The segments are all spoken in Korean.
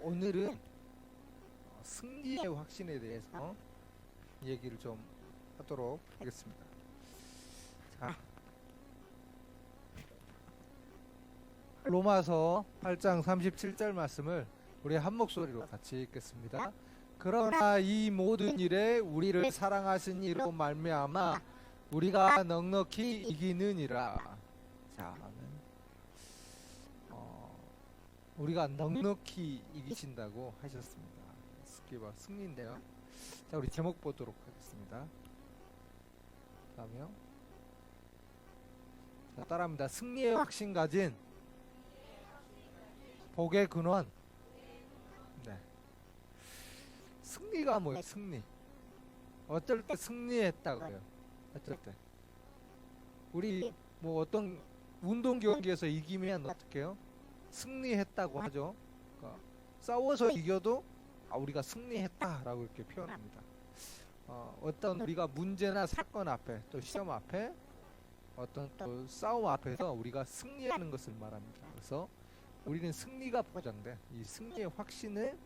오늘은 승리의 확신에 대해서 얘기를 좀 하도록 하겠습니다. 자, 로마서 8장 37절 말씀을 우리 한 목소리로 같이 읽겠습니다. 그러나 이 모든 일에 우리를 사랑하신 이로 말미암아 우리가 넉넉히 이기느니라. 자, 우리가 넉넉히 이기신다고 하셨습니다. 스키바 승리인데요. 자, 우리 제목 보도록 하겠습니다. 다음이요. 자, 따라합니다. 승리의 확신 가진 복의 근원. 네. 승리가 뭐예요? 승리. 어쩔 때 승리했다고요. 어쩔 때. 우리 뭐 어떤 운동 경기에서 이기면 어떻게 해요? 승리했다고 하죠. 그러니까 싸워서 이겨도 우리가 승리했다라고 이렇게 표현합니다. 어떤 우리가 문제나 사건 앞에 또 시험 앞에 어떤 또 싸움 앞에서 우리가 승리하는 것을 말합니다. 그래서 우리는 승리가 보장돼 이 승리의 확신을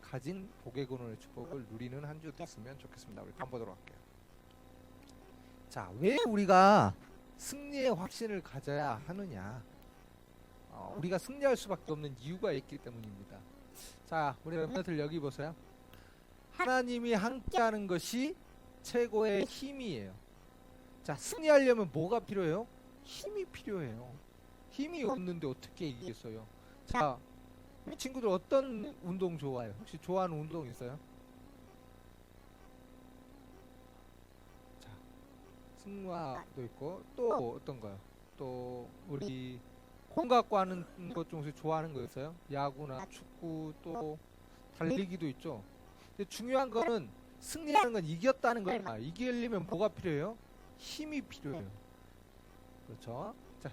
가진 복의 근원의 축복을 누리는 한 주 됐으면 좋겠습니다. 우리 한번 보도록 할게요. 자, 왜 우리가 승리의 확신을 가져야 하느냐? 우리가 승리할 수밖에 없는 이유가 있기 때문입니다. 자, 우리 멤버들 여기 보세요. 하나님이 함께하는 것이 최고의 힘이에요. 자, 승리하려면 뭐가 필요해요? 힘이 필요해요. 힘이 없는데 어떻게 이기겠어요? 자, 우리 친구들 어떤 운동 좋아해요? 혹시 좋아하는 운동 있어요? 자, 승마도 있고 또 어떤 거요? 또 우리 공 갖고 하는 것 중에서 좋아하는 거 있어요? 야구나 축구 또 달리기도 있죠. 근데 중요한 거는 승리하는 건 이겼다는 거야. 이기려면 뭐가 필요해요? 힘이 필요해요. 그렇죠? 자,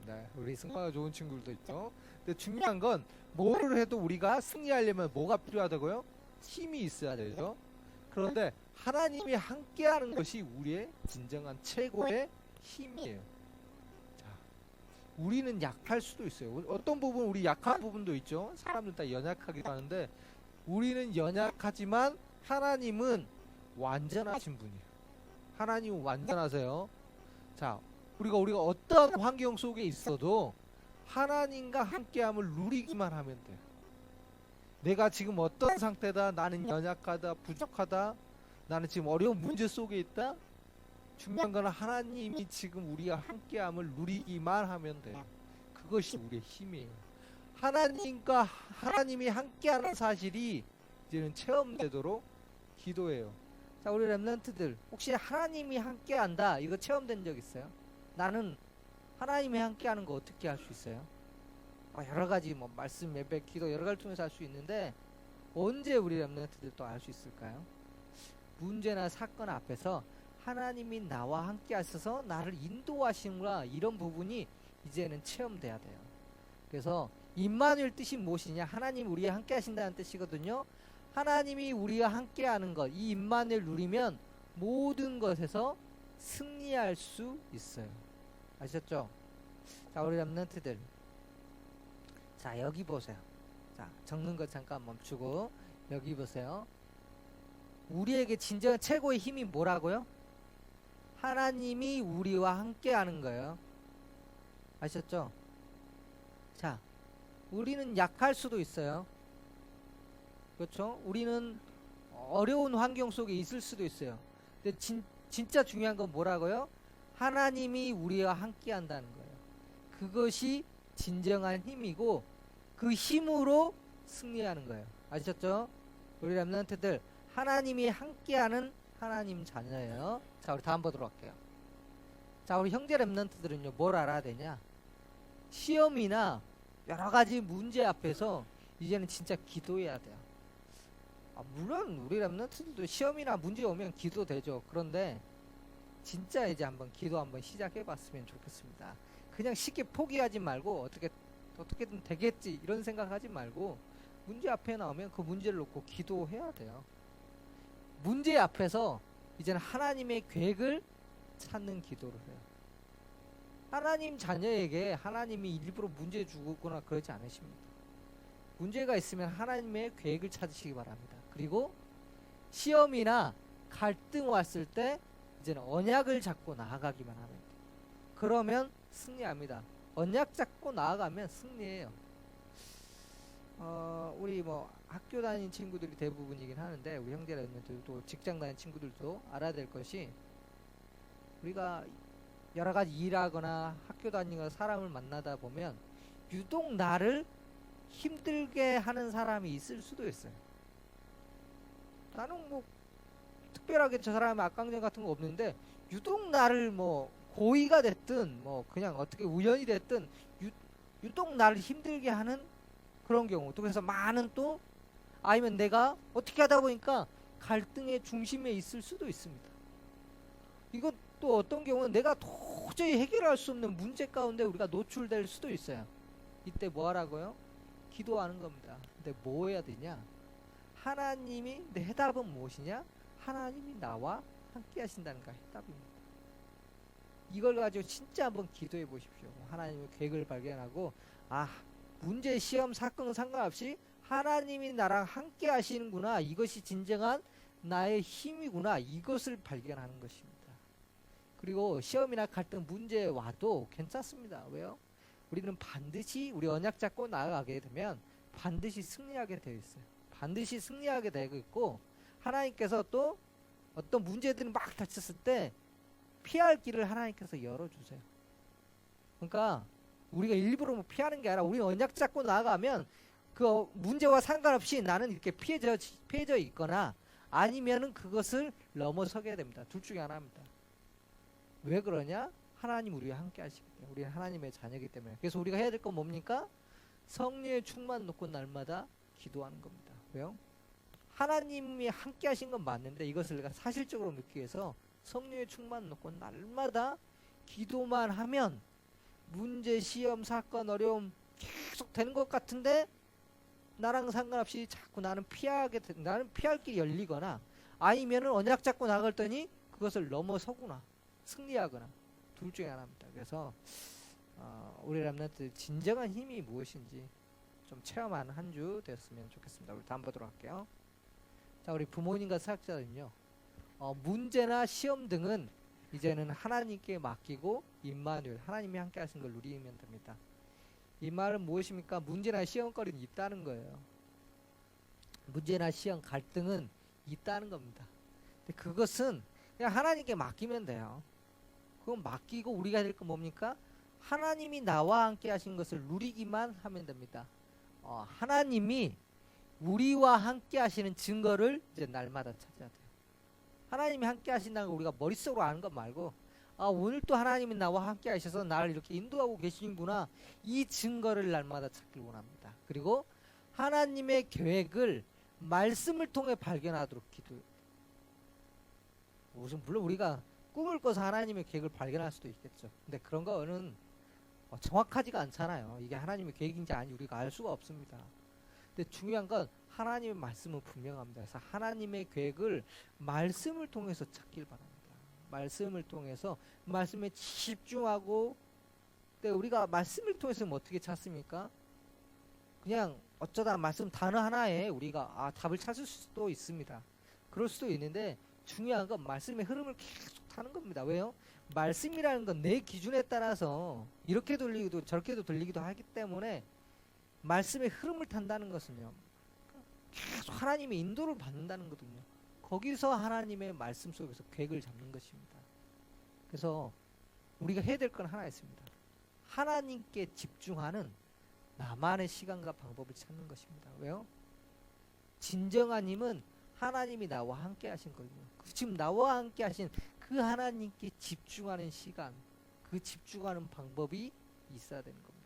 네, 우리 승마가 좋은 친구들도 있죠. 근데 중요한 건 뭐를 해도 우리가 승리하려면 뭐가 필요하다고요? 힘이 있어야 되죠. 그런데 하나님이 함께하는 것이 우리의 진정한 최고의 힘이에요. 우리는 약할 수도 있어요. 어떤 부분 우리 약한 부분도 있죠. 사람들 다 연약하기도 하는데 우리는 연약하지만 하나님은 완전하신 분이에요. 하나님은 완전하세요. 자, 우리가 어떤 환경 속에 있어도 하나님과 함께함을 누리기만 하면 돼요. 내가 지금 어떤 상태다, 나는 연약하다, 부족하다, 나는 지금 어려운 문제 속에 있다. 중요한 건 하나님이 지금 우리와 함께함을 누리기만 하면 돼요. 그것이 우리의 힘이에요. 하나님이 함께하는 사실이 이제는 체험되도록 기도해요. 자, 우리 렘넌트들 혹시 하나님이 함께한다 이거 체험된 적 있어요? 나는 하나님이 함께하는 거 어떻게 할 수 있어요? 여러 가지 뭐 말씀, 예배, 기도 여러 가지를 통해서 할 수 있는데 언제 우리 렘넌트들 또 알 수 있을까요? 문제나 사건 앞에서 하나님이 나와 함께 하셔서 나를 인도하시는구나 이런 부분이 이제는 체험돼야 돼요. 그래서 임마누엘 뜻이 무엇이냐? 하나님 우리와 함께 하신다는 뜻이거든요. 하나님이 우리와 함께 하는 것, 이 임마누엘 누리면 모든 것에서 승리할 수 있어요. 아셨죠? 자, 우리 렘넌트들, 자 여기 보세요. 자, 적는 것 잠깐 멈추고 여기 보세요. 우리에게 진정한 최고의 힘이 뭐라고요? 하나님이 우리와 함께 하는 거예요. 아셨죠? 자, 우리는 약할 수도 있어요. 그렇죠? 우리는 어려운 환경 속에 있을 수도 있어요. 근데 진짜 중요한 건 뭐라고요? 하나님이 우리와 함께 한다는 거예요. 그것이 진정한 힘이고 그 힘으로 승리하는 거예요. 아셨죠? 우리 렘넌트들 하나님이 함께하는 하나님 자녀예요. 자, 우리 다음 보도록 할게요. 자, 우리 형제 렘넌트들은요 뭘 알아야 되냐? 시험이나 여러 가지 문제 앞에서 이제는 진짜 기도해야 돼요. 물론 우리 렘넌트들도 시험이나 문제 오면 기도되죠. 그런데 진짜 이제 기도 한번 시작해 봤으면 좋겠습니다. 그냥 쉽게 포기하지 말고 어떻게든 되겠지 이런 생각하지 말고 문제 앞에 나오면 그 문제를 놓고 기도해야 돼요. 문제 앞에서 이제는 하나님의 계획을 찾는 기도를 해요. 하나님 자녀에게 하나님이 일부러 문제 주거나 그러지 않으십니다. 문제가 있으면 하나님의 계획을 찾으시기 바랍니다. 그리고 시험이나 갈등 왔을 때 이제는 언약을 잡고 나아가기만 하면 돼요. 그러면 승리합니다. 언약 잡고 나아가면 승리해요. 우리 뭐 학교 다니는 친구들이 대부분이긴 하는데 우리 형제라들도 직장 다니는 친구들도 알아야 될 것이 우리가 여러 가지 일하거나 학교 다니거나 사람을 만나다 보면 유독 나를 힘들게 하는 사람이 있을 수도 있어요. 나는 뭐 특별하게 저 사람의 악강정 같은 거 없는데 유독 나를 뭐 고의가 됐든 뭐 그냥 어떻게 우연이 됐든 유독 나를 힘들게 하는 그런 경우, 또 그래서 많은 또 아니면 내가 어떻게 하다 보니까 갈등의 중심에 있을 수도 있습니다. 이것 또 어떤 경우는 내가 도저히 해결할 수 없는 문제 가운데 우리가 노출될 수도 있어요. 이때 뭐 하라고요? 기도하는 겁니다. 근데 뭐 해야 되냐? 하나님이 내 해답은 무엇이냐? 하나님이 나와 함께 하신다는 게 해답입니다. 이걸 가지고 진짜 한번 기도해 보십시오. 하나님의 계획을 발견하고 문제, 시험, 사건 상관없이 하나님이 나랑 함께 하시는구나. 이것이 진정한 나의 힘이구나. 이것을 발견하는 것입니다. 그리고 시험이나 갈등 문제 와도 괜찮습니다. 왜요? 우리는 반드시 우리 언약 잡고 나아가게 되면 반드시 승리하게 되어 있어요. 반드시 승리하게 되고 있고 하나님께서 또 어떤 문제들이 막 닥쳤을 때 피할 길을 하나님께서 열어주세요. 그러니까 우리가 일부러 뭐 피하는 게 아니라 우리는 언약 잡고 나아가면 그 문제와 상관없이 나는 이렇게 피해져 있거나 아니면은 그것을 넘어서게 됩니다. 둘 중에 하나입니다. 왜 그러냐? 하나님 우리와 함께 하시기 때문에. 우리는 하나님의 자녀이기 때문에. 그래서 우리가 해야 될 건 뭡니까? 성령의 충만 놓고 날마다 기도하는 겁니다. 왜요? 하나님이 함께 하신 건 맞는데 이것을 내가 사실적으로 믿기 위해서 성령의 충만 놓고 날마다 기도만 하면 문제, 시험, 사건, 어려움 계속 되는 것 같은데 나랑 상관없이 자꾸 나는 피할 길이 열리거나 아니면은 언약 잡고 나갔더니 그것을 넘어서거나 승리하거나 둘 중에 하나입니다. 그래서 우리 렘넌트 진정한 힘이 무엇인지 좀 체험하는 한 주 됐으면 좋겠습니다. 우리 다음 보도록 할게요. 자, 우리 부모님과 사역자는요, 문제나 시험 등은 이제는 하나님께 맡기고 임마누엘 하나님이 함께 하신 걸 누리면 됩니다. 이 말은 무엇입니까? 문제나 시험거리는 있다는 거예요. 문제나 시험, 갈등은 있다는 겁니다. 근데 그것은 그냥 하나님께 맡기면 돼요. 그건 맡기고 우리가 될 건 뭡니까? 하나님이 나와 함께 하신 것을 누리기만 하면 됩니다. 하나님이 우리와 함께 하시는 증거를 이제 날마다 찾아야 돼요. 하나님이 함께 하신다는 거 우리가 머릿속으로 아는 것 말고 오늘 또 하나님이 나와 함께 하셔서 나를 이렇게 인도하고 계시는구나. 이 증거를 날마다 찾길 원합니다. 그리고 하나님의 계획을 말씀을 통해 발견하도록 기도해요. 물론 우리가 꿈을 꿔서 하나님의 계획을 발견할 수도 있겠죠. 근데 그런 거는 정확하지가 않잖아요. 이게 하나님의 계획인지 아닌지 우리가 알 수가 없습니다. 근데 중요한 건 하나님의 말씀은 분명합니다. 그래서 하나님의 계획을 말씀을 통해서 찾길 바랍니다. 말씀을 통해서 말씀에 집중하고, 근데 우리가 말씀을 통해서 어떻게 찾습니까? 그냥 어쩌다 말씀 단어 하나에 우리가 답을 찾을 수도 있습니다. 그럴 수도 있는데 중요한 건 말씀의 흐름을 계속 타는 겁니다. 왜요? 말씀이라는 건 내 기준에 따라서 이렇게 들리기도 저렇게도 들리기도 하기 때문에 말씀의 흐름을 탄다는 것은요, 계속 하나님의 인도를 받는다는 거거든요. 거기서 하나님의 말씀 속에서 계획을 잡는 것입니다. 그래서 우리가 해야 될 건 하나 있습니다. 하나님께 집중하는 나만의 시간과 방법을 찾는 것입니다. 왜요? 진정한 힘은 하나님이 나와 함께 하신 거거든요. 지금 나와 함께 하신 그 하나님께 집중하는 시간, 그 집중하는 방법이 있어야 되는 겁니다.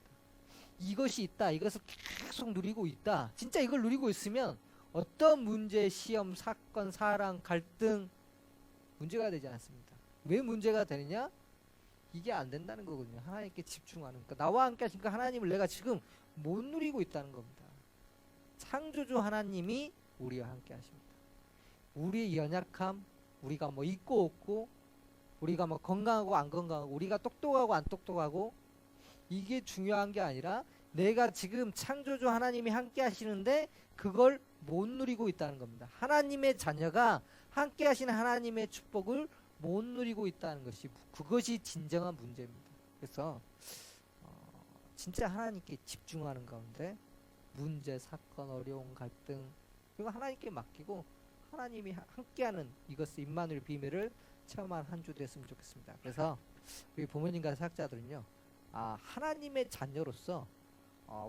이것이 있다, 이것을 계속 누리고 있다, 진짜 이걸 누리고 있으면 어떤 문제, 시험, 사건, 사랑, 갈등 문제가 되지 않습니다. 왜 문제가 되느냐? 이게 안 된다는 거거든요. 하나님께 집중하는, 그러니까 나와 함께 하신 그 하나님을 내가 지금 못 누리고 있다는 겁니다. 창조주 하나님이 우리와 함께 하십니다. 우리의 연약함, 우리가 뭐 있고 없고, 우리가 뭐 건강하고 안 건강하고, 우리가 똑똑하고 안 똑똑하고, 이게 중요한 게 아니라 내가 지금 창조주 하나님이 함께 하시는데 그걸 못 누리고 있다는 겁니다. 하나님의 자녀가 함께 하시는 하나님의 축복을 못 누리고 있다는 것이, 그것이 진정한 문제입니다. 그래서 진짜 하나님께 집중하는 가운데 문제, 사건, 어려움, 갈등 이거 하나님께 맡기고 하나님이 함께하는 이것을 임마누엘 비밀을 체험한 한 주 됐으면 좋겠습니다. 그래서 우리 부모님과 사역자들은요, 하나님의 자녀로서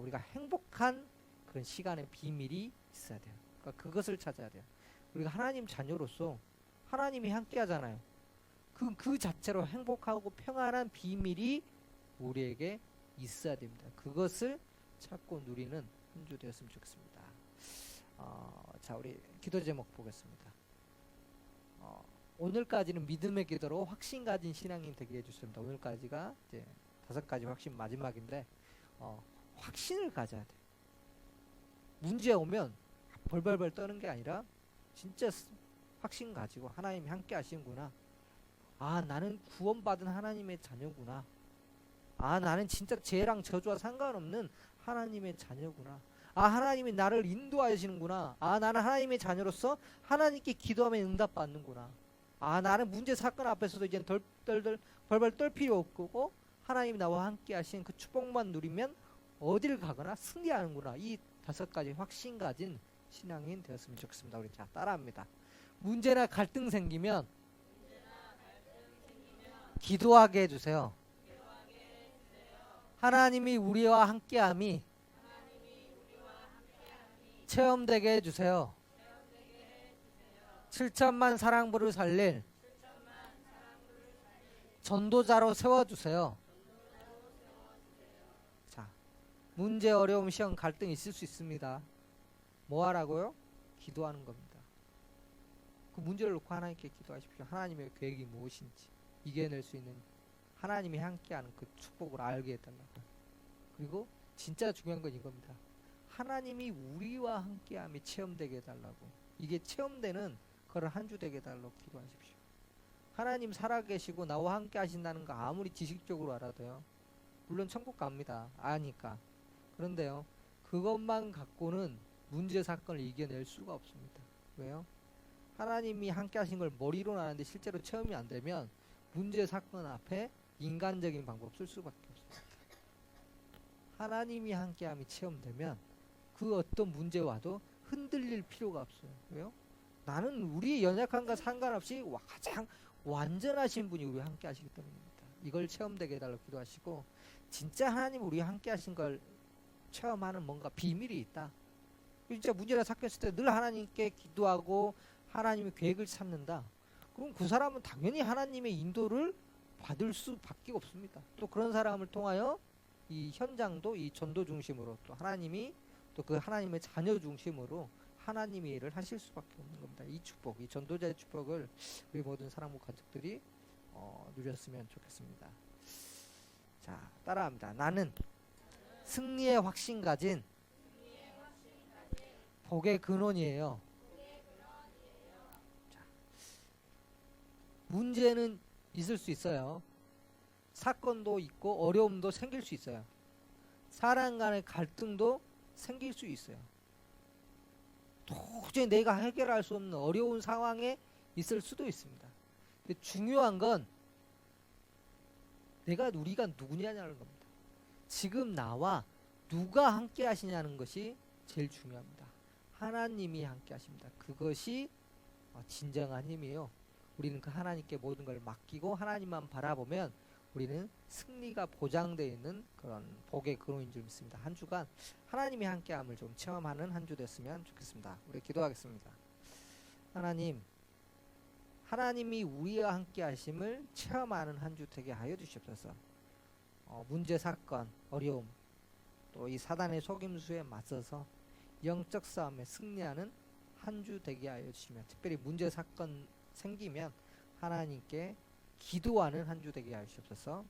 우리가 행복한 그런 시간의 비밀이 있어야 돼요. 그러니까 그것을 찾아야 돼요. 우리가 하나님 자녀로서 하나님이 함께 하잖아요. 그 자체로 행복하고 평안한 비밀이 우리에게 있어야 됩니다. 그것을 찾고 누리는 한 주 되었으면 좋겠습니다. 자, 우리 기도 제목 보겠습니다. 오늘까지는 믿음의 기도로 확신 가진 신앙인 되게 해주셨습니다. 오늘까지가 이제 5가지 확신 마지막인데 확신을 가져야 돼. 문제 오면 벌벌벌 떠는 게 아니라 진짜 확신 가지고 하나님이 함께 하시는구나. 나는 구원받은 하나님의 자녀구나. 나는 진짜 죄랑 저주와 상관없는 하나님의 자녀구나. 하나님이 나를 인도하시는구나. 나는 하나님의 자녀로서 하나님께 기도하면 응답받는구나. 나는 문제 사건 앞에서도 이제 벌벌 떨 필요 없고 하나님이 나와 함께 하신 그 축복만 누리면 어디를 가거나 승리하는구나. 이 5가지 확신 가진 신앙인 되었으면 좋겠습니다. 우리 자 따라합니다. 문제나 갈등 생기면 기도하게 해주세요. 하나님이 우리와 함께함이 체험되게 해주세요. 7천만 사랑부를 살릴 전도자로 세워주세요. 자, 문제, 어려움, 시험, 갈등 있을 수 있습니다. 뭐 하라고요? 기도하는 겁니다. 그 문제를 놓고 하나님께 기도하십시오. 하나님의 계획이 무엇인지 이겨낼 수 있는 하나님이 함께하는 그 축복을 알게 해달라고. 그리고 진짜 중요한 건 이겁니다. 하나님이 우리와 함께함이 체험되게 해달라고. 이게 체험되는 그런 한 주 되게 해달라고 기도하십시오. 하나님 살아계시고 나와 함께 하신다는 거 아무리 지식적으로 알아도요, 물론 천국 갑니다. 아니까. 그런데요, 그것만 갖고는 문제 사건을 이겨낼 수가 없습니다. 왜요? 하나님이 함께 하신 걸 머리로는 아는데 실제로 체험이 안 되면 문제 사건 앞에 인간적인 방법 쓸 수밖에 없습니다. 하나님이 함께함이 체험되면 그 어떤 문제와도 흔들릴 필요가 없어요. 왜요? 나는 우리의 연약함과 상관없이 가장 완전하신 분이 우리와 함께 하시기 때문입니다. 이걸 체험되게 해달라고 기도하시고, 진짜 하나님 우리와 함께 하신 걸 체험하는 뭔가 비밀이 있다. 진짜 문제나 사건 있을 때 늘 하나님께 기도하고 하나님의 계획을 찾는다. 그럼 그 사람은 당연히 하나님의 인도를 받을 수밖에 없습니다. 또 그런 사람을 통하여 이 현장도 이 전도 중심으로 또 하나님이 또 그 하나님의 자녀 중심으로 하나님의 일을 하실 수밖에 없는 겁니다. 이 축복, 이 전도자의 축복을 우리 모든 사랑부 가족들이 누렸으면 좋겠습니다. 자, 따라합니다. 나는 승리의 확신 가진 복의 근원이에요. 자, 문제는 있을 수 있어요. 사건도 있고 어려움도 생길 수 있어요. 사람 간의 갈등도 생길 수 있어요. 도저히 내가 해결할 수 없는 어려운 상황에 있을 수도 있습니다. 근데 중요한 건 우리가 누구냐는 겁니다. 지금 나와 누가 함께 하시냐는 것이 제일 중요합니다. 하나님이 함께 하십니다. 그것이 진정한 힘이에요. 우리는 그 하나님께 모든 걸 맡기고 하나님만 바라보면 우리는 승리가 보장되어 있는 그런 복의 근원인 줄 믿습니다. 한 주간 하나님이 함께함을 좀 체험하는 한 주 됐으면 좋겠습니다. 우리 기도하겠습니다. 하나님이 우리와 함께 하심을 체험하는 한 주 되게 하여 주시옵소서. 문제, 사건, 어려움, 또 이 사단의 속임수에 맞서서 영적 싸움에 승리하는 한 주 되게 하여 주시면, 특별히 문제, 사건 생기면 하나님께 기도하는 한 주 되게 하시옵소서.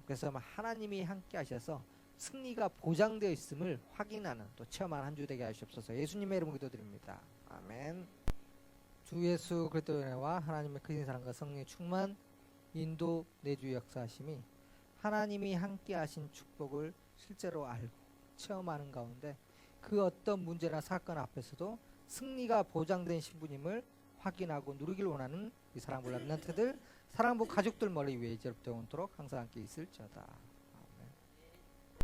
그래서 하나님이 함께 하셔서 승리가 보장되어 있음을 확인하는 또 체험하는 한 주 되게 하시옵소서. 예수님의 이름으로 기도드립니다. 아멘. 주 예수 그리스도의 은혜와 하나님의 크신 사랑과 성령의 충만 인도 내주 역사하심이 하나님이 함께 하신 축복을 실제로 알고 체험하는 가운데 그 어떤 문제나 사건 앞에서도 승리가 보장된 신부님을 확인하고 누리길 원하는 이 사랑부 랩런트들, 사랑부 가족들 머리 위에 이제부터 오도록 항상 함께 있을지어다.